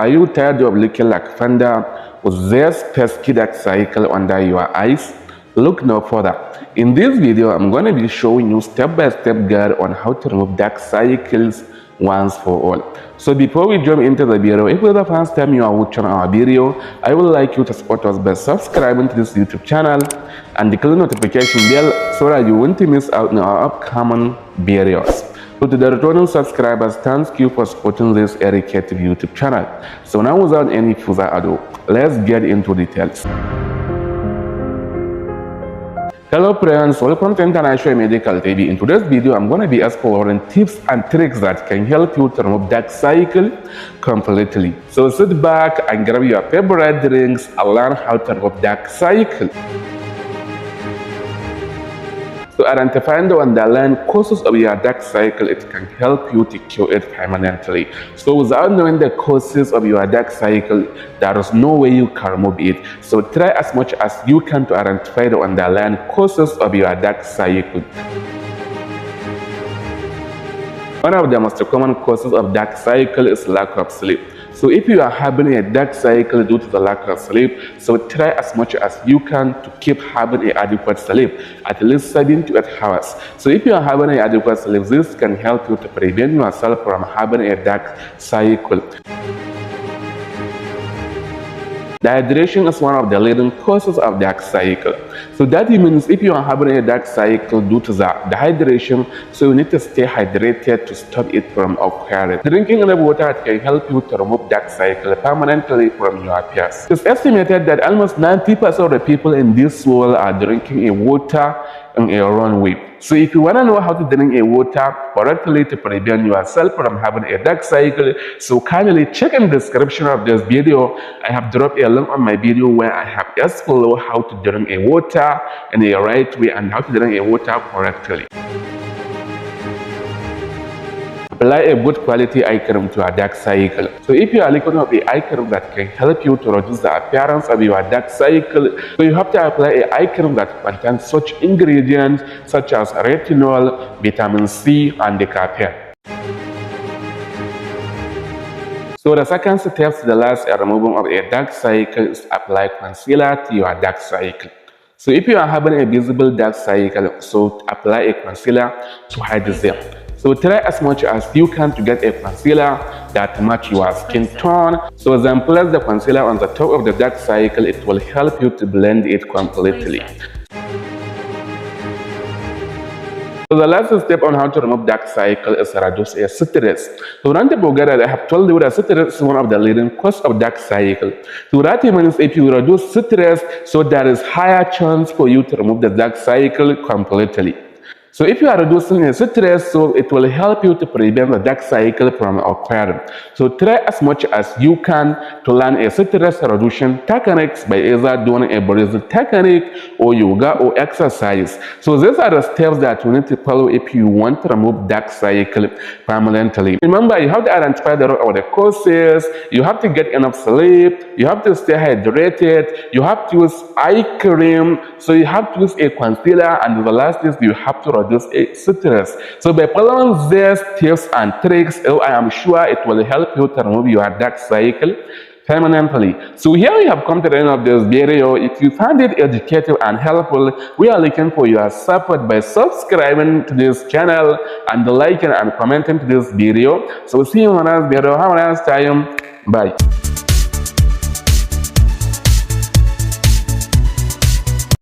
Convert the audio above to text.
Are you tired of looking like thunder with this pesky dark cycle under your eyes? Look no further. In this video, I'm going to be showing you step-by-step guide on how to remove dark cycles once for all. So before we jump into the video, if it's the first time you are watching our video, I would like you to support us by subscribing to this YouTube channel and click the notification bell so that you won't miss out on our upcoming videos. So to the returning subscribers, thank you for supporting this educative YouTube channel. So now without any further ado, let's get into details. Hello friends, welcome to International Medical TV. In today's video, I'm going to be exploring tips and tricks that can help you to remove dark cycle completely. So sit back and grab your favorite drinks and learn how to remove dark cycle. So identifying the underlying causes of your dark cycle, it can help you to cure it permanently. So without knowing the causes of your dark cycle, there is no way you can remove it. So try as much as you can to identify the underlying causes of your dark cycle. One of the most common causes of dark cycle is lack of sleep. So if you are having a dark cycle due to the lack of sleep, so try as much as you can to keep having an adequate sleep, at least 7 to 8 hours. So if you are having an adequate sleep, this can help you to prevent yourself from having a dark cycle. Dehydration is one of the leading causes of dark cycle. So that means if you are having a dark cycle due to the dehydration, so you need to stay hydrated to stop it from occurring. Drinking enough water can help you to remove dark cycle permanently from your face. It's estimated that almost 90% of the people in this world are drinking a water in a wrong way. So if you want to know how to drink a water correctly to prevent yourself from having a dark cycle, so kindly check in the description of this video. I have dropped a link on my video where I have explained how to drink a water in a right way and how to drink a water correctly. Apply a good quality eye cream to a dark cycle. So if you are looking for the eye cream that can help you to reduce the appearance of your dark cycle, so you have to apply an eye cream that contains such ingredients such as retinol, vitamin C, and the caffeine. So the second step to the last removal of a dark cycle is apply concealer to your dark cycle. So if you are having a visible dark cycle, so apply a concealer to hide them. So try as much as you can to get a concealer that match your skin tone. So then place the concealer on the top of the dark cycle. It will help you to blend it completely. So the last step on how to remove dark cycle is reduce a stress. So don't forget that I have told you that stress is one of the leading causes of dark cycle. So that means if you reduce stress, so there is higher chance for you to remove the dark cycle completely. So if you are reducing the stress, so it will help you to prevent the dark cycle from occurring. So try as much as you can to learn a stress reduction techniques by either doing a breathing technique or yoga or exercise. So these are the steps that you need to follow if you want to remove dark cycle permanently. Remember, you have to identify the root of the causes, you have to get enough sleep, you have to stay hydrated, you have to use eye cream, so you have to use a concealer, and the last is you have to reduce a stress. So by following these tips and tricks, I am sure it will help you to remove your dark cycle permanently. So here we have come to the end of this video. If you found it educative and helpful, we are looking for your support by subscribing to this channel and liking and commenting to this video. So see you on the next video. Have a nice time. Bye.